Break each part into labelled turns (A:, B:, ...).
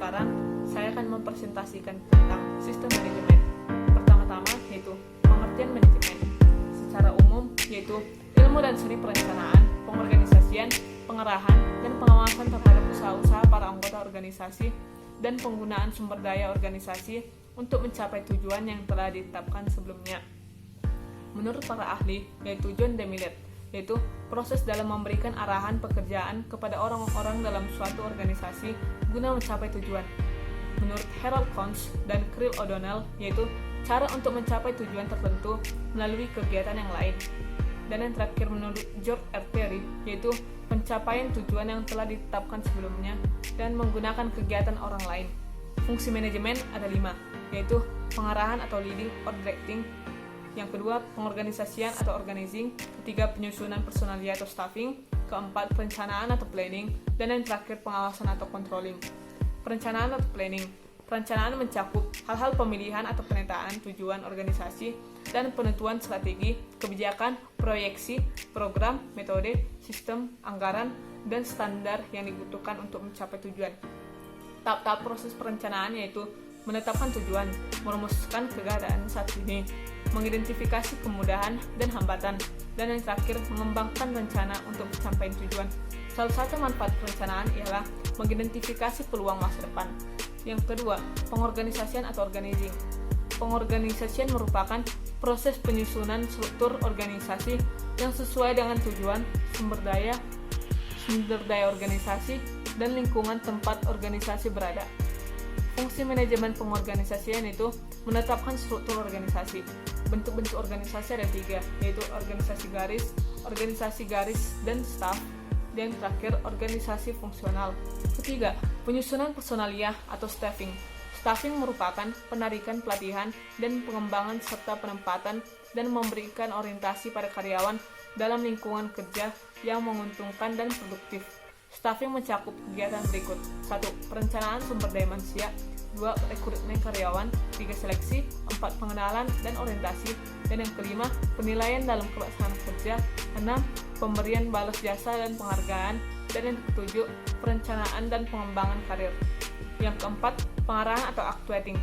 A: sekarang saya akan mempresentasikan tentang sistem manajemen. Pertama-tama yaitu pengertian manajemen. Secara umum yaitu ilmu dan seni perencanaan, pengorganisasian, pengarahan, dan pengawasan terhadap usaha-usaha para anggota organisasi dan penggunaan sumber daya organisasi untuk mencapai tujuan yang telah ditetapkan sebelumnya. Menurut para ahli, yaitu John Demillet, yaitu proses dalam memberikan arahan pekerjaan kepada orang-orang dalam suatu organisasi guna mencapai tujuan. Menurut Harold Kohns dan Krill O'Donnell, yaitu cara untuk mencapai tujuan tertentu melalui kegiatan yang lain. Dan yang terakhir menurut George R. Terry, yaitu pencapaian tujuan yang telah ditetapkan sebelumnya dan menggunakan kegiatan orang lain. Fungsi manajemen ada 5, yaitu pengarahan atau leading or directing, yang kedua pengorganisasian atau organizing, ketiga penyusunan personalia atau staffing, keempat perencanaan atau planning, dan yang terakhir pengawasan atau controlling. Perencanaan atau planning. Perencanaan mencakup hal-hal pemilihan atau penetaan tujuan organisasi dan penentuan strategi, kebijakan, proyeksi, program, metode, sistem, anggaran, dan standar yang dibutuhkan untuk mencapai tujuan. Tahap-tahap proses perencanaan yaitu menetapkan tujuan, merumuskan keadaan saat ini, mengidentifikasi kemudahan dan hambatan, dan yang terakhir mengembangkan rencana untuk mencapai tujuan. Salah satu manfaat perencanaan ialah mengidentifikasi peluang masa depan. Yang kedua, pengorganisasian atau organizing. Pengorganisasian merupakan proses penyusunan struktur organisasi yang sesuai dengan tujuan, sumber daya organisasi, dan lingkungan tempat organisasi berada. Fungsi manajemen pengorganisasian itu menetapkan struktur organisasi. Bentuk-bentuk organisasi ada 3, yaitu organisasi garis, dan staff. Dan terakhir, organisasi fungsional. Ketiga, penyusunan personalia atau staffing. Staffing merupakan penarikan pelatihan dan pengembangan serta penempatan dan memberikan orientasi pada karyawan dalam lingkungan kerja yang menguntungkan dan produktif. Staffing mencakup kegiatan berikut: 1. Perencanaan sumber daya manusia, 2. Rekrutmen karyawan, 3. Seleksi, 4. Pengenalan dan orientasi, dan yang kelima, penilaian dalam pelaksanaan kerja, 6. Pemberian balas jasa dan penghargaan, dan yang ketujuh, perencanaan dan pengembangan karir. Yang keempat, pengarahan atau actuating.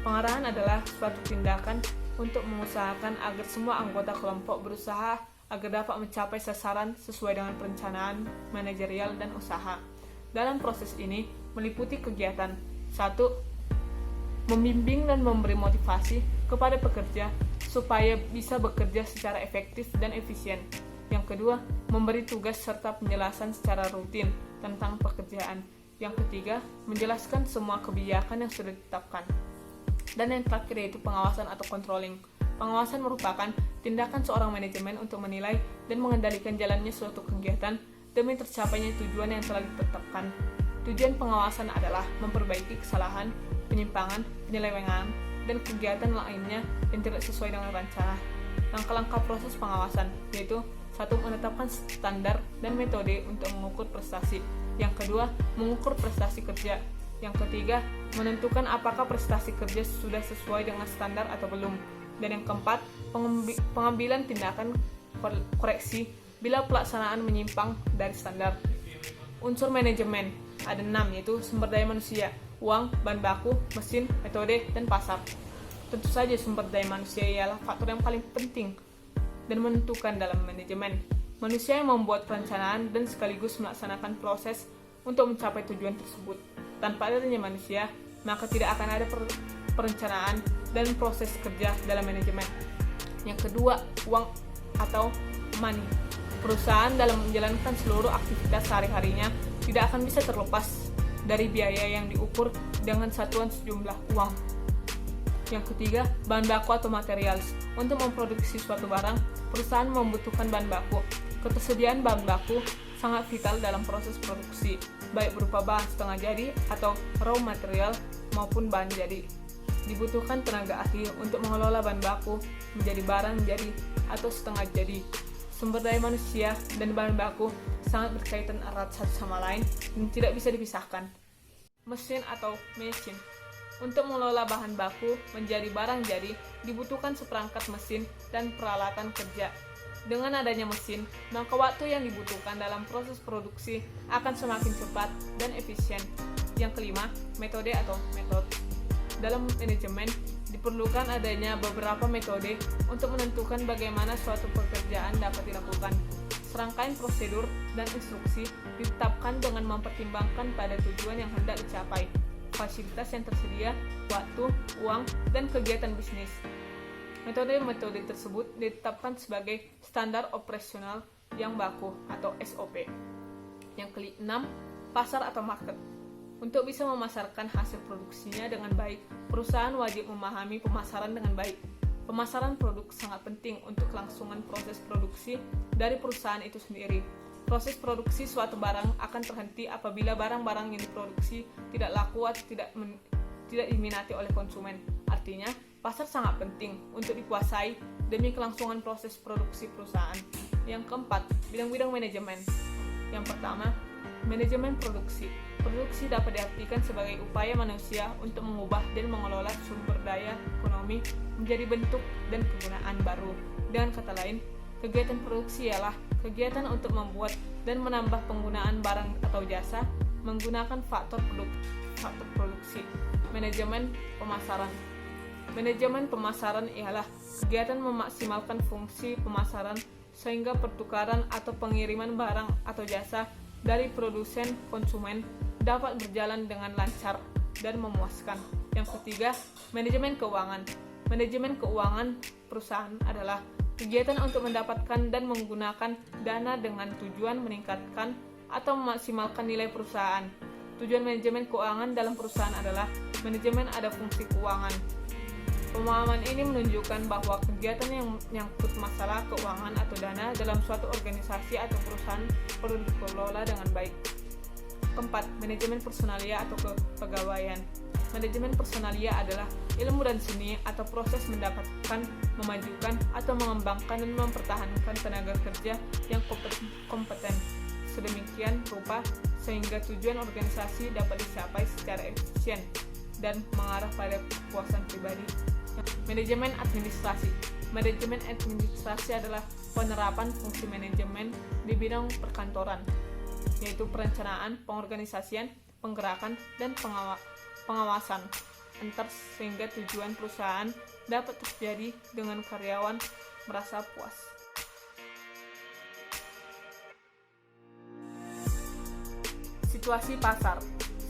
A: Pengarahan adalah suatu tindakan untuk mengusahakan agar semua anggota kelompok berusaha agar dapat mencapai sasaran sesuai dengan perencanaan manajerial dan usaha. Dalam proses ini meliputi kegiatan 1. Membimbing dan memberi motivasi kepada pekerja supaya bisa bekerja secara efektif dan efisien. Yang kedua, memberi tugas serta penjelasan secara rutin tentang pekerjaan. Yang ketiga, menjelaskan semua kebijakan yang sudah ditetapkan. Dan yang terakhir yaitu pengawasan atau controlling. Pengawasan merupakan tindakan seorang manajemen untuk menilai dan mengendalikan jalannya suatu kegiatan demi tercapainya tujuan yang telah ditetapkan. Tujuan pengawasan adalah memperbaiki kesalahan, penyimpangan, penyelewengan, dan kegiatan lainnya yang tidak sesuai dengan rencana. Langkah-langkah proses pengawasan yaitu 1. Menetapkan standar dan metode untuk mengukur prestasi. Yang kedua, mengukur prestasi kerja. Yang ketiga, menentukan apakah prestasi kerja sudah sesuai dengan standar atau belum. Dan yang keempat, pengambilan tindakan koreksi bila pelaksanaan menyimpang dari standar. Unsur manajemen ada 6, yaitu sumber daya manusia, uang, bahan baku, mesin, metode, dan pasar. Tentu saja sumber daya manusia ialah faktor yang paling penting dan menentukan dalam manajemen. Manusia yang membuat perencanaan dan sekaligus melaksanakan proses untuk mencapai tujuan tersebut. Tanpa adanya manusia, maka tidak akan ada perencanaan dan proses kerja dalam manajemen. Yang kedua, uang atau money. Perusahaan dalam menjalankan seluruh aktivitas sehari-harinya tidak akan bisa terlepas dari biaya yang diukur dengan satuan sejumlah uang. Yang ketiga, bahan baku atau materials. Untuk memproduksi suatu barang, perusahaan membutuhkan bahan baku. Ketersediaan bahan baku sangat vital dalam proses produksi, baik berupa bahan setengah jadi atau raw material maupun bahan jadi. Dibutuhkan tenaga ahli untuk mengelola bahan baku menjadi barang jadi atau setengah jadi. Sumber daya manusia dan bahan baku sangat berkaitan erat satu sama lain dan tidak bisa dipisahkan. Mesin atau machine. Untuk mengelola bahan baku menjadi barang jadi, dibutuhkan seperangkat mesin dan peralatan kerja. Dengan adanya mesin, maka waktu yang dibutuhkan dalam proses produksi akan semakin cepat dan efisien. Yang kelima, metode atau metode. Dalam manajemen, diperlukan adanya beberapa metode untuk menentukan bagaimana suatu pekerjaan dapat dilakukan. Serangkaian prosedur dan instruksi ditetapkan dengan mempertimbangkan pada tujuan yang hendak dicapai, fasilitas yang tersedia, waktu, uang, dan kegiatan bisnis. Metode-metode tersebut ditetapkan sebagai standar operasional yang baku atau SOP. Yang keenam, pasar atau market. Untuk bisa memasarkan hasil produksinya dengan baik, perusahaan wajib memahami pemasaran dengan baik. Pemasaran produk sangat penting untuk kelangsungan proses produksi dari perusahaan itu sendiri. Proses produksi suatu barang akan terhenti apabila barang-barang yang diproduksi tidak laku atau tidak diminati oleh konsumen. Artinya, pasar sangat penting untuk dikuasai demi kelangsungan proses produksi perusahaan. Yang keempat, bidang-bidang manajemen. Yang pertama, manajemen produksi. Produksi dapat diartikan sebagai upaya manusia untuk mengubah dan mengelola sumber daya ekonomi menjadi bentuk dan kegunaan baru. Dengan kata lain, kegiatan produksi ialah kegiatan untuk membuat dan menambah penggunaan barang atau jasa menggunakan faktor produksi. Manajemen pemasaran. Manajemen pemasaran ialah kegiatan memaksimalkan fungsi pemasaran sehingga pertukaran atau pengiriman barang atau jasa dari produsen konsumen dapat berjalan dengan lancar dan memuaskan. Yang ketiga, manajemen keuangan. Manajemen keuangan perusahaan adalah kegiatan untuk mendapatkan dan menggunakan dana dengan tujuan meningkatkan atau memaksimalkan nilai perusahaan. Tujuan manajemen keuangan dalam perusahaan adalah manajemen ada fungsi keuangan. Pemahaman ini menunjukkan bahwa kegiatan yang menyangkut masalah keuangan atau dana dalam suatu organisasi atau perusahaan perlu dikelola dengan baik. Keempat, manajemen personalia atau kepegawaian. Manajemen personalia adalah ilmu dan seni atau proses mendapatkan, memajukan, atau mengembangkan dan mempertahankan tenaga kerja yang kompeten sedemikian rupa sehingga tujuan organisasi dapat dicapai secara efisien dan mengarah pada kepuasan pribadi. Manajemen administrasi. Manajemen administrasi adalah penerapan fungsi manajemen di bidang perkantoran, yaitu perencanaan, pengorganisasian, penggerakan, dan pengawasan antar sehingga tujuan perusahaan dapat terjadi dengan karyawan merasa puas. Situasi pasar.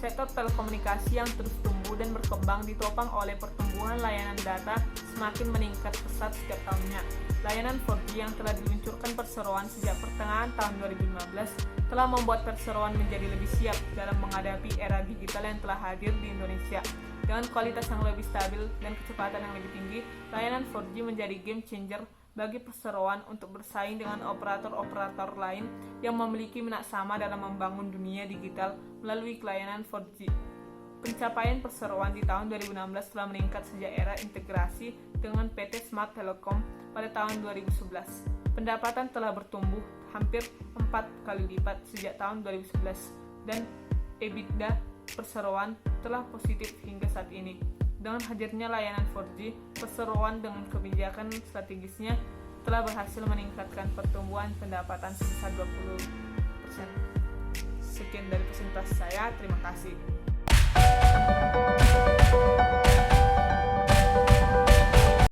A: Sektor telekomunikasi yang terus tumbuh dan berkembang ditopang oleh pertumbuhan layanan data semakin meningkat pesat setiap tahunnya. Layanan 4G yang telah diluncurkan perseroan sejak pertengahan tahun 2015 telah membuat perseroan menjadi lebih siap dalam menghadapi era digital yang telah hadir di Indonesia. Dengan kualitas yang lebih stabil dan kecepatan yang lebih tinggi, layanan 4G menjadi game changer bagi perseroan untuk bersaing dengan operator-operator lain yang memiliki minat sama dalam membangun dunia digital melalui layanan 4G. Pencapaian perseroan di tahun 2016 telah meningkat sejak era integrasi dengan PT Smart Telecom pada tahun 2011. Pendapatan telah bertumbuh hampir 4 kali lipat sejak tahun 2011 dan EBITDA perseroan telah positif hingga saat ini. Dengan hadirnya layanan 4G, perseroan dengan kebijakan strategisnya telah berhasil meningkatkan pertumbuhan pendapatan sebesar 20%. Sekian dari presentasi saya, terima kasih.